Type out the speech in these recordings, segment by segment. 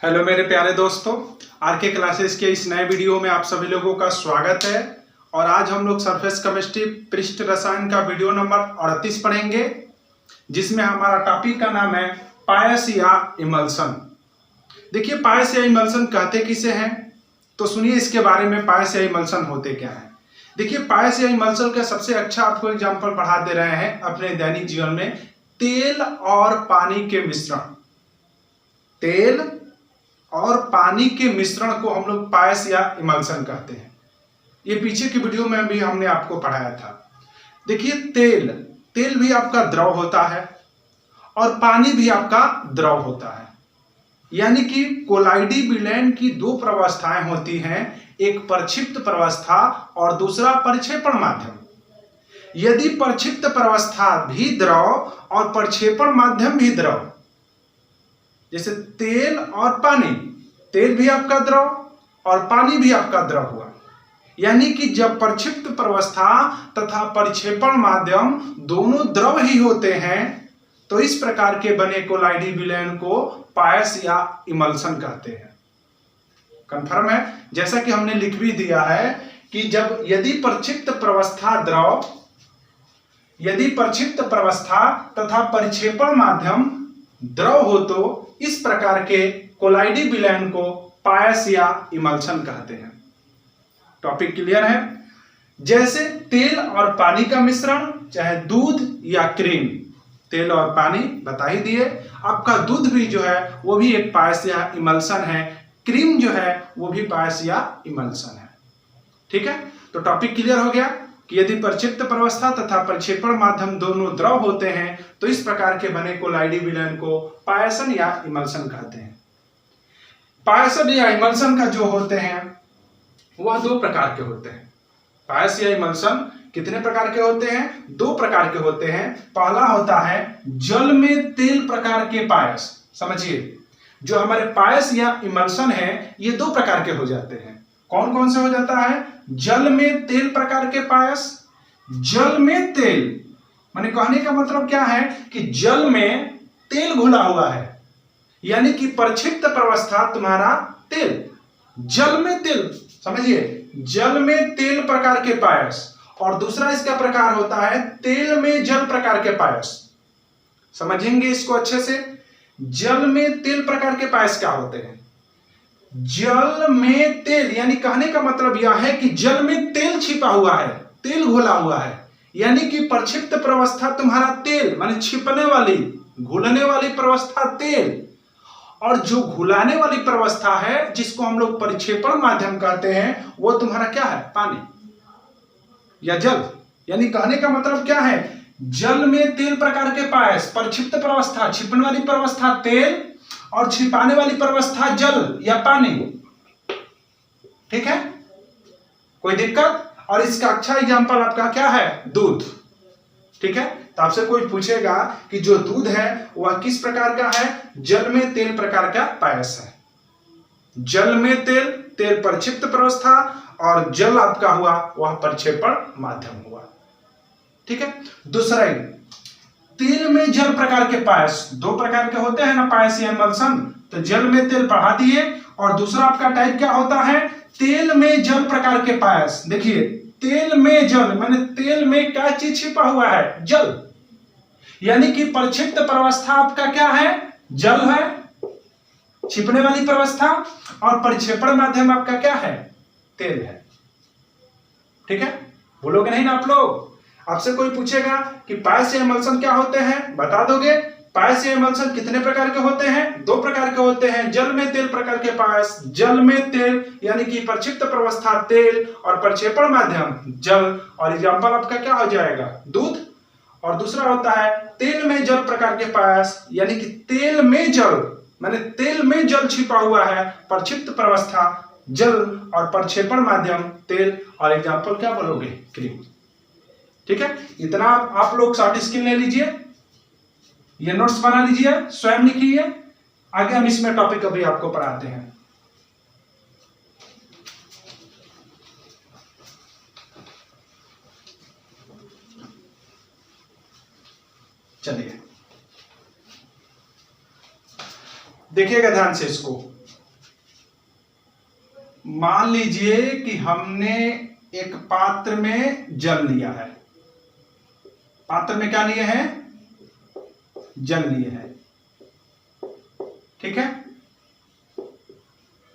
Hello मेरे प्यारे दोस्तों, आर के क्लासेस के इस नए वीडियो में आप सभी लोगों का स्वागत है। और आज हम लोग सरफेस केमिस्ट्री पृष्ठ रसायन का वीडियो नंबर 38 पढ़ेंगे, जिसमें हमारा टॉपिक का नाम है पायस या इमल्सन। देखिए, पायस या इमल्सन कहते किसे हैं, तो सुनिए इसके बारे में पायस या इमल्सन होते क्या है। देखिए, पायस या इमल्सन का सबसे अच्छा आपको एग्जाम्पल पढ़ा दे रहे हैं अपने दैनिक जीवन में। तेल और पानी के मिश्रण, तेल और पानी के मिश्रण को हम लोग पायस या इमल्सन कहते हैं। ये पीछे की वीडियो में भी हमने आपको पढ़ाया था। देखिए, तेल भी आपका द्रव होता है और पानी भी आपका द्रव होता है, यानी कि कोलाइडी विलयन की दो प्रवस्थाएं होती हैं, एक प्रक्षिप्त प्रवस्था और दूसरा परिक्षेपण माध्यम। यदि प्रक्षिप्त प्रवस्था भी द्रव और प्रक्षेपण माध्यम भी द्रव, जैसे तेल और पानी, तेल भी आपका द्रव और पानी भी आपका द्रव हुआ, यानी कि जब प्रक्षिप्त प्रवस्था तथा परिक्षेपण माध्यम दोनों द्रव ही होते हैं, तो इस प्रकार के बने कोलाइडी विलयन को पायस या इमल्सन कहते हैं। कंफर्म है, जैसा कि हमने लिख भी दिया है कि यदि प्रक्षिप्त प्रवस्था तथा परिक्षेपण माध्यम द्रव हो, तो इस प्रकार के कोलाइडी विलयन को पायस या इमल्सन कहते हैं। टॉपिक क्लियर है। जैसे तेल और पानी का मिश्रण, चाहे दूध या क्रीम, तेल और पानी बता ही दिए। आपका दूध भी जो है वो भी एक पायस या इमल्सन है, क्रीम जो है वो भी पायस या इमल्सन है। ठीक है, तो टॉपिक क्लियर हो गया कि यदि प्रक्षिप्त प्रवस्था तथा प्रक्षेपण माध्यम दोनों द्रव होते हैं, तो इस प्रकार के बने कोलाइडी विलयन को पायसन या इमल्सन कहते हैं। पायसन या इमल्सन का जो होते हैं वह दो प्रकार के होते हैं। पायस या इमल्सन कितने प्रकार के होते हैं? दो प्रकार के होते हैं। पहला होता है जल में तेल प्रकार के पायस। समझिए, जो हमारे पायस या इमल्सन है ये दो प्रकार के हो जाते हैं। कौन कौन से हो जाता है? जल में तेल प्रकार के पायस। जल में तेल माने कहने का मतलब क्या है कि जल में तेल घुला हुआ है, यानी कि प्रक्षिप्त प्रवस्था तुम्हारा तेल, जल में तेल। समझिए, जल में तेल प्रकार के पायस। और दूसरा इसका प्रकार होता है तेल में जल प्रकार के पायस। समझेंगे इसको अच्छे से। जल में तेल प्रकार के पायस क्या होते हैं? जल में तेल यानी कहने का मतलब यह है कि जल में तेल छिपा हुआ है, तेल घोला हुआ है, यानी कि प्रक्षिप्त प्रवस्था तुम्हारा तेल माने छिपने वाली, घुलने वाली प्रवस्था तेल, और जो घुलाने वाली प्रवस्था है जिसको हम लोग परिक्षेपण माध्यम कहते हैं, वो तुम्हारा क्या है? पानी या जल। यानी कहने का मतलब क्या है? जल में तेल प्रकार के पायस, प्रक्षिप्त प्रवस्था, छिपने वाली प्रवस्था तेल और छिपाने वाली प्रवस्था जल या पानी। ठीक है, कोई दिक्कत? और इसका अच्छा एग्जांपल आपका क्या है? दूध। ठीक है, तो आपसे कोई पूछेगा कि जो दूध है वह किस प्रकार का है? जल में तेल प्रकार का पायस है। जल में तेल, तेल प्रक्षिप्त प्रवस्था और जल आपका हुआ वह प्रक्षेपण माध्यम हुआ। ठीक है, दूसरा तेल में जल प्रकार के पायस। दो प्रकार के होते हैं ना पायस या इमल्सन, तो जल में तेल पढ़ा दिए। और दूसरा आपका टाइप क्या होता है? तेल में जल प्रकार के पायस। देखिए, तेल में जल माने तेल में क्या चीज छिपा हुआ है? जल, यानी कि प्रक्षिप्त प्रवस्था आपका क्या है? जल है, छिपने वाली प्रवस्था, और परिक्षेपण माध्यम आपका क्या है? तेल है। ठीक है, बोलोगे नहीं ना आप लोग? आपसे कोई पूछेगा कि पायस या इमल्सन क्या होते हैं, बता दोगे? पायस या इमल्सन कितने प्रकार के होते हैं? दो प्रकार के होते हैं। जल में तेल प्रकार के पायस, जल में तेल यानी कि प्रक्षिप्त प्रवस्था तेल और प्रक्षेपण माध्यम जल। और एग्जांपल आपका क्या हो जाएगा? दूध। और दूसरा होता है तेल में जल प्रकार के पायस, यानी कि तेल में जल माने तेल में जल छिपा हुआ है, प्रक्षिप्त प्रवस्था जल और प्रक्षेपण माध्यम तेल। और एग्जांपल क्या बोलोगे? क्रीम। ठीक है, इतना आप लोग शॉर्ट स्किल ले लीजिए, ये नोट्स बना लीजिए, स्वयं लिखिए। आगे हम इसमें टॉपिक अभी आपको पढ़ाते हैं। चलिए, देखिएगा ध्यान से इसको। मान लीजिए कि हमने एक पात्र में जल लिया है। पात्र में क्या लिए हैं? जल लिए हैं। ठीक है,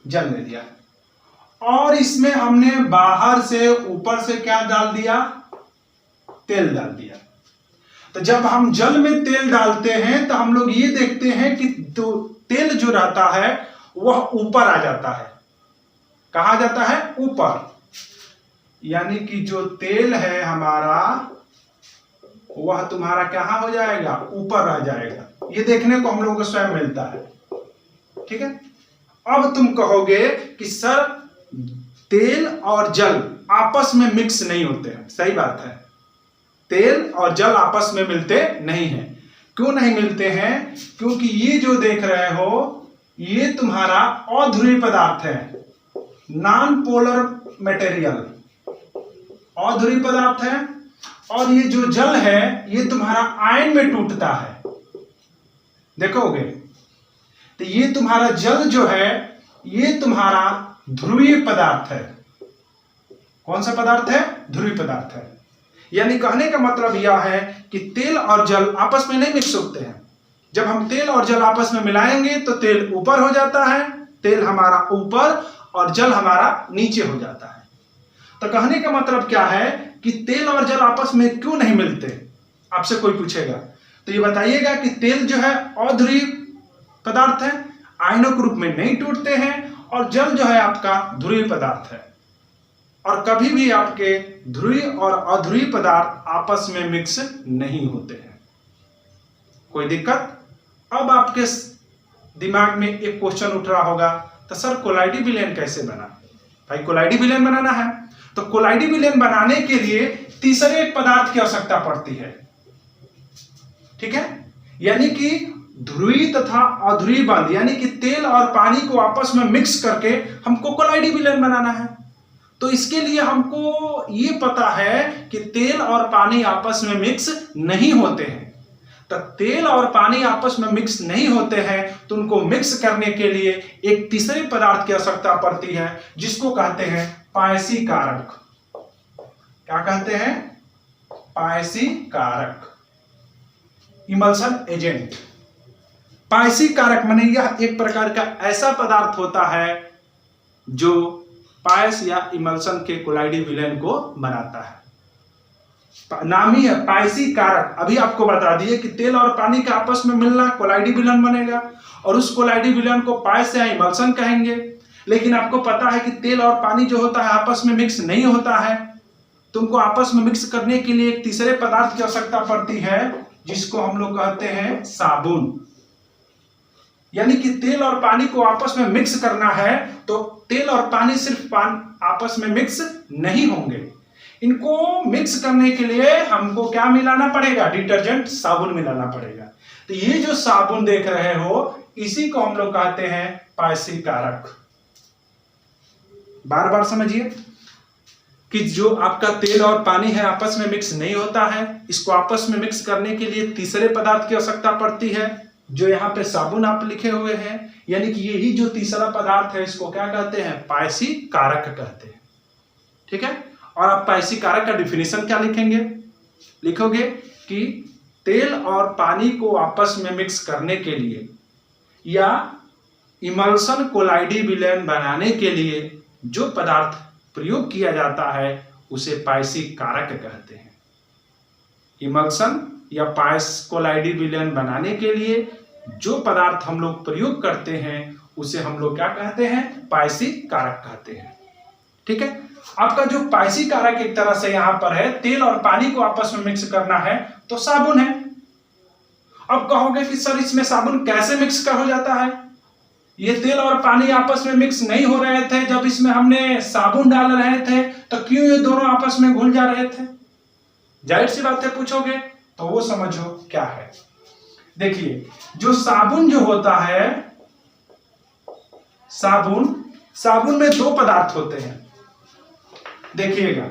जल ले लिया और इसमें हमने बाहर से ऊपर से क्या डाल दिया? तेल डाल दिया। तो जब हम जल में तेल डालते हैं तो हम लोग ये देखते हैं कि तो तेल जो रहता है वह ऊपर आ जाता है। कहाँ जाता है? ऊपर। यानी कि जो तेल है हमारा वह तुम्हारा कहाँ हो जाएगा? ऊपर रह जाएगा। ये देखने को हम लोगों को स्वयं मिलता है। ठीक है, अब तुम कहोगे कि सर तेल और जल आपस में मिक्स नहीं होते हैं। सही बात है, तेल और जल आपस में मिलते नहीं हैं। क्यों नहीं मिलते हैं? क्योंकि ये जो देख रहे हो ये तुम्हारा अध्रुवीय पदार्थ है, नॉन पोलर मटेरियल, अध्रुवीय पदार्थ है। और ये जो जल है ये तुम्हारा आयन में टूटता है। देखोगे तो ये तुम्हारा जल जो है ये तुम्हारा ध्रुवीय पदार्थ है। कौन सा पदार्थ है? ध्रुवीय पदार्थ है। यानी कहने का मतलब यह है कि तेल और जल आपस में नहीं मिक्स होते हैं। जब हम तेल और जल आपस में मिलाएंगे तो तेल ऊपर हो जाता है, तेल हमारा ऊपर और जल हमारा नीचे हो जाता है। तो कहने का मतलब क्या है कि तेल और जल आपस में क्यों नहीं मिलते? आपसे कोई पूछेगा तो ये बताइएगा कि तेल जो है अध्रुवीय पदार्थ है, आयनों के रूप में नहीं टूटते हैं, और जल जो है आपका ध्रुवीय पदार्थ है। और कभी भी आपके ध्रुवीय और अध्रुवीय पदार्थ आपस में मिक्स नहीं होते हैं। कोई दिक्कत? अब आपके दिमाग में एक क्वेश्चन उठ रहा होगा, तो सर कोलाइडी विलयन कैसे बना? भाई कोलाइडी विलयन बनाना है तो कोलाइडी विलयन बनाने के लिए तीसरे एक पदार्थ की आवश्यकता पड़ती है। ठीक है, यानी कि ध्रुवीय तथा अध्रुवीय बंध यानी कि तेल और पानी को आपस में मिक्स करके हमको कोलाइडी विलयन बनाना है। तो इसके लिए हमको ये पता है कि तेल और पानी आपस में मिक्स नहीं होते हैं। तो तेल और पानी आपस में मिक्स नहीं होते हैं तो उनको मिक्स करने के लिए एक तीसरे पदार्थ की आवश्यकता पड़ती है, जिसको कहते हैं पायसी कारक। क्या कहते हैं? पायसी कारक, इमल्सन एजेंट। पायसी कारक माने यह एक प्रकार का ऐसा पदार्थ होता है जो पायस या इमल्सन के कोलाइडी विलयन को बनाता है। नाम ही है पायसी कारक। अभी आपको बता दिए कि तेल और पानी के आपस में मिलना कोलाइडी विलयन बनेगा, और उस कोलाइडी विलयन को पायस या इमल्सन कहेंगे। लेकिन आपको पता है कि तेल और पानी जो होता है आपस में मिक्स नहीं होता है, तुमको आपस में मिक्स करने के लिए एक तीसरे पदार्थ की आवश्यकता पड़ती है, जिसको हम लोग कहते हैं साबुन। यानी कि तेल और पानी को आपस में मिक्स करना है तो तेल और पानी सिर्फ आपस में मिक्स नहीं होंगे। इनको मिक्स करने के लिए हमको क्या मिलाना पड़ेगा? डिटर्जेंट, साबुन मिलाना पड़ेगा। तो ये जो साबुन देख रहे हो इसी को हम लोग कहते हैं पायसी कारक। बार बार समझिए कि जो आपका तेल और पानी है आपस में मिक्स नहीं होता है, इसको आपस में मिक्स करने के लिए तीसरे पदार्थ की आवश्यकता पड़ती है, जो यहाँ पे साबुन आप लिखे हुए हैं। यानी कि यही जो तीसरा पदार्थ है इसको क्या कहते हैं? पायसी कारक कहते हैं। ठीक है, और आप पायसी कारक का डिफिनेशन क्या लिखेंगे? लिखोगे कि तेल और पानी को आपस में मिक्स करने के लिए या इमल्सन कोलाइडी विलयन बनाने के लिए जो पदार्थ प्रयोग किया जाता है उसे पायसी कारक कहते हैं। इमल्सन या पायस कोलाइडी विलयन बनाने के लिए जो पदार्थ हम लोग प्रयोग करते हैं उसे हम लोग क्या कहते हैं? पायसी कारक कहते हैं। ठीक है, आपका जो पायसी कारक एक तरह से यहां पर है, तेल और पानी को आपस में मिक्स करना है तो साबुन है। अब कहोगे कि सर इसमें साबुन कैसे मिक्स कर हो जाता है? ये तेल और पानी आपस में मिक्स नहीं हो रहे थे, जब इसमें हमने साबुन डाल रहे थे तो क्यों ये दोनों आपस में घुल जा रहे थे? जाहिर सी बात है, पूछोगे तो वो समझो क्या है। देखिए, जो साबुन जो होता है, साबुन में दो पदार्थ होते हैं। देखिएगा,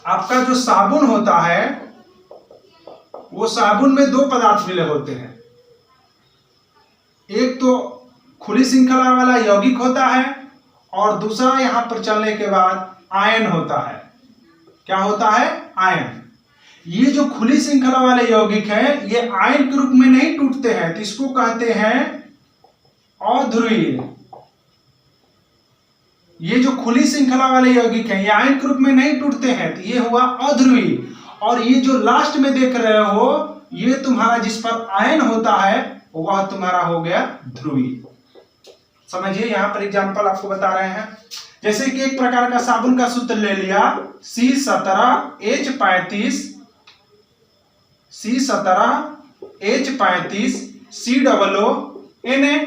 आपका जो साबुन होता है वो साबुन में दो पदार्थ मिले होते हैं। एक तो खुली श्रृंखला वाला यौगिक होता है और दूसरा यहां पर चलने के बाद आयन होता है। क्या होता है? आयन। ये जो खुली श्रृंखला वाले यौगिक हैं ये आयन के रूप में नहीं टूटते हैं, तो इसको कहते हैं अध्रुवीय। ये जो खुली श्रृंखला वाले यौगिक हैं ये आयन के रूप में नहीं टूटते हैं, तो ये हुआ अध्रुवीय। और ये जो लास्ट में देख रहे हो ये तुम्हारा जिस पर आयन होता है वह तुम्हारा हो गया ध्रुवीय। समझिए, यहां पर एग्जांपल आपको बता रहे हैं। जैसे कि एक प्रकार का साबुन का सूत्र ले लिया C17H35 C17H35 COONA।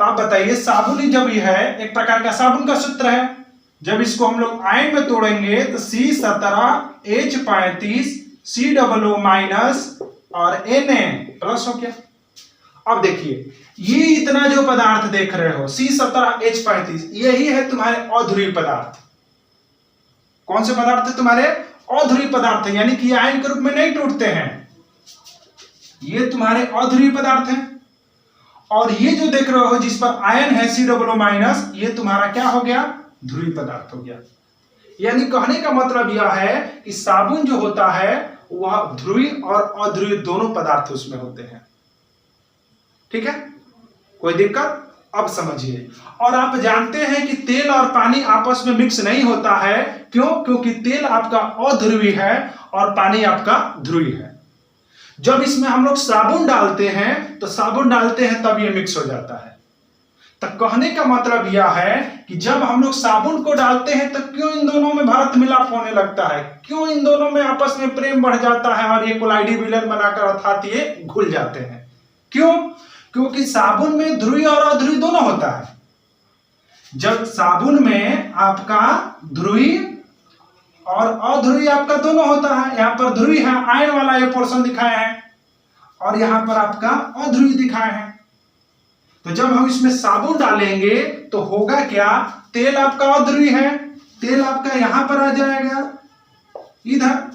तो आप बताइए, साबुन जब ये है एक प्रकार का साबुन का सूत्र है, जब इसको हम लोग आयन में तोड़ेंगे तो C17H35 COO माइनस और Na प्लस हो गया। अब देखिए, ये इतना जो पदार्थ देख रहे हो C17H35 यही है तुम्हारे अध्रुवीय पदार्थ। कौन से पदार्थ है तुम्हारे? अध्रुवीय पदार्थ है, यानी कि आयन के रूप में नहीं टूटते हैं, ये तुम्हारे अध्रुवीय पदार्थ हैं। और ये जो देख रहे हो जिस पर आयन है COO माइनस, ये तुम्हारा क्या हो गया? ध्रुवीय पदार्थ हो गया। यानी कहने का मतलब यह है कि साबुन जो होता है वह ध्रुवीय और अध्रुवीय दोनों पदार्थ उसमें होते हैं। ठीक है, कोई दिक्कत? अब समझिए। और आप जानते हैं कि तेल और पानी आपस में मिक्स नहीं होता है। क्यों? क्योंकि तेल आपका अध्रुवीय है और पानी आपका ध्रुवीय है। जब इसमें हम लोग साबुन डालते हैं तो साबुन डालते हैं तब ये मिक्स हो जाता है। तो कहने का मतलब यह है कि जब हम लोग साबुन को डालते हैं तो क्यों इन दोनों में भारत मिलाप होने लगता है, क्यों इन दोनों में आपस में प्रेम बढ़ जाता है और ये कोलाइडी विलयन बनाकर अर्थात ये घुल जाते हैं। क्यों? क्योंकि साबुन में ध्रुवीय और अध्रुवीय दोनों होता है। जब साबुन में आपका ध्रुवीय और अध्रुवीय आपका दोनों होता है, यहां पर ध्रुवीय है, आयन वाला ये पोर्शन दिखाया है, और यहां पर आपका अध्रुवीय दिखाया है। तो जब हम इसमें साबुन डालेंगे तो होगा क्या? तेल आपका अध्रुवीय है, तेल आपका यहां पर आ जाएगा इधर,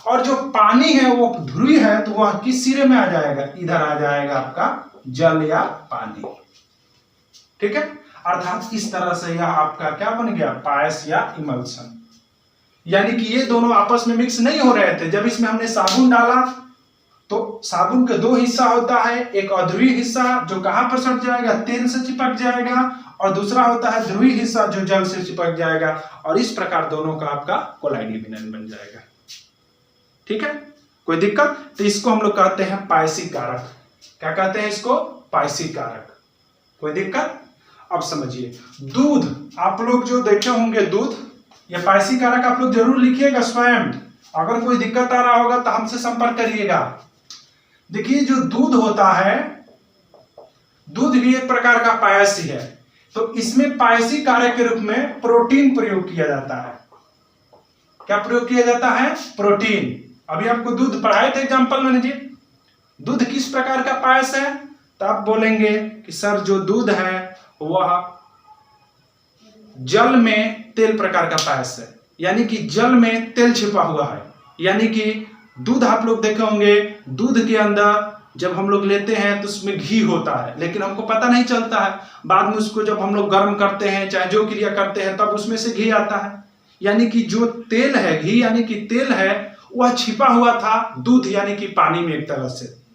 और जो पानी है वो ध्रुवीय है, तो वह किस सिरे में आ जाएगा? इधर आ जाएगा आपका जल या पानी। ठीक है, अर्थात इस तरह से यह आपका क्या बन गया? पायस या इमल्शन। यानी कि ये दोनों आपस में मिक्स नहीं हो रहे थे। जब इसमें हमने साबुन डाला तो साबुन के दो हिस्सा होता है, एक अध्रुवीय हिस्सा जो कहां पर सट जाएगा? तेल से चिपक जाएगा, और दूसरा होता है ध्रुवीय हिस्सा जो जल से चिपक जाएगा, और इस प्रकार दोनों का आपका कोलाइडी विलयन बन जाएगा। ठीक है, कोई दिक्कत? तो इसको हम लोग कहते हैं पायसी कारक। क्या कहते हैं इसको? पायसी कारक। कोई दिक्कत? अब समझिए, दूध आप लोग जो देखे होंगे, दूध, यह पायसी कारक आप लोग जरूर लिखिएगा स्वयं। अगर कोई दिक्कत आ रहा होगा तो हमसे संपर्क करिएगा। देखिए, जो दूध होता है, दूध भी एक प्रकार का पायसी है, तो इसमें पायसी कारक के रूप में प्रोटीन प्रयोग किया जाता है। क्या प्रयोग किया जाता है? प्रोटीन। अभी आपको दूध पढ़ाए थे एग्जाम्पल में जी, दूध किस प्रकार का पायस है? तो आप बोलेंगे कि सर जो दूध है वह जल में तेल प्रकार का पायस है, यानी कि जल में तेल छिपा हुआ है। यानी कि दूध आप लोग देखे होंगे, दूध के अंदर जब हम लोग लेते हैं तो उसमें घी होता है, लेकिन हमको पता नहीं चलता है। बाद में उसको जब हम लोग गर्म करते हैं, चाहे जो क्रिया करते हैं, तब उसमें से घी आता है। यानी कि जो तेल है, घी यानी कि तेल है, वह छिपा हुआ था दूध यानी कि पानी में एक तरह से।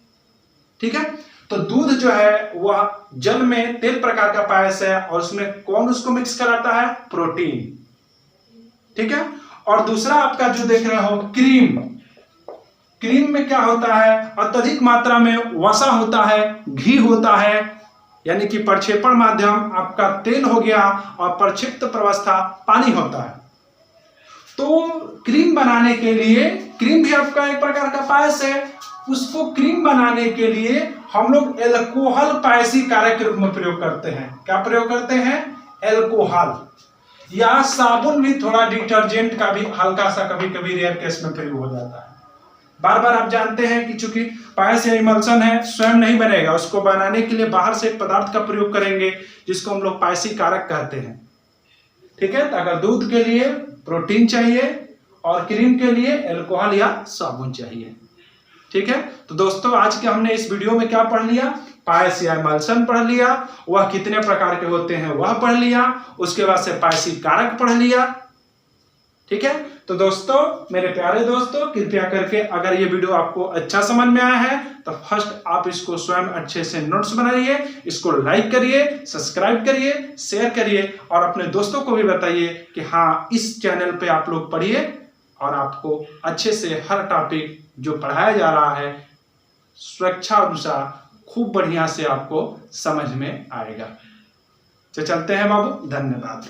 ठीक है, तो दूध जो है वह जल में तेल प्रकार का पायस है, और उसमें कौन उसको मिक्स कराता है? प्रोटीन। ठीक है, और दूसरा आपका जो देख रहे हो क्रीम, क्रीम में क्या होता है? अत्यधिक मात्रा में वसा होता है, घी होता है, यानी कि प्रक्षेपण माध्यम आपका तेल हो गया और प्रक्षिप्त प्रवस्था पानी होता है। तो क्रीम बनाने के लिए, क्रीम भी आपका एक प्रकार का पायस है, उसको क्रीम बनाने के लिए हम लोग एल्कोहल पायसी कारक के रूप में प्रयोग करते हैं। क्या प्रयोग करते हैं? एल्कोहल। या साबुन भी थोड़ा डिटर्जेंट का भी हल्का सा कभी कभी रेयर केस में प्रयोग हो जाता है। बार बार आप जानते हैं कि चूंकि पायस या इमल्शन है, स्वयं नहीं बनेगा, उसको बनाने के लिए बाहर से एक पदार्थ का प्रयोग करेंगे जिसको हम लोग पायसी कारक कहते हैं। ठीक है, तो अगर दूध के लिए प्रोटीन चाहिए और क्रीम के लिए अल्कोहल या साबुन चाहिए। ठीक है, तो दोस्तों आज के हमने इस वीडियो में क्या पढ़ लिया पायस या इमल्शन पढ़ लिया, वह कितने प्रकार के होते हैं वह पढ़ लिया, उसके बाद से पायसी कारक पढ़ लिया। ठीक है, तो दोस्तों, मेरे प्यारे दोस्तों, कृपया करके अगर ये वीडियो आपको अच्छा समझ में आया है तो फर्स्ट आप इसको स्वयं अच्छे से नोट्स बनाइए, इसको लाइक करिए, सब्सक्राइब करिए, शेयर करिए और अपने दोस्तों को भी बताइए कि हाँ, इस चैनल पे आप लोग पढ़िए और आपको अच्छे से हर टॉपिक जो पढ़ाया जा रहा है सुरक्षा अनुसार खूब बढ़िया से आपको समझ में आएगा। तो चलते हैं बाबू, धन्यवाद।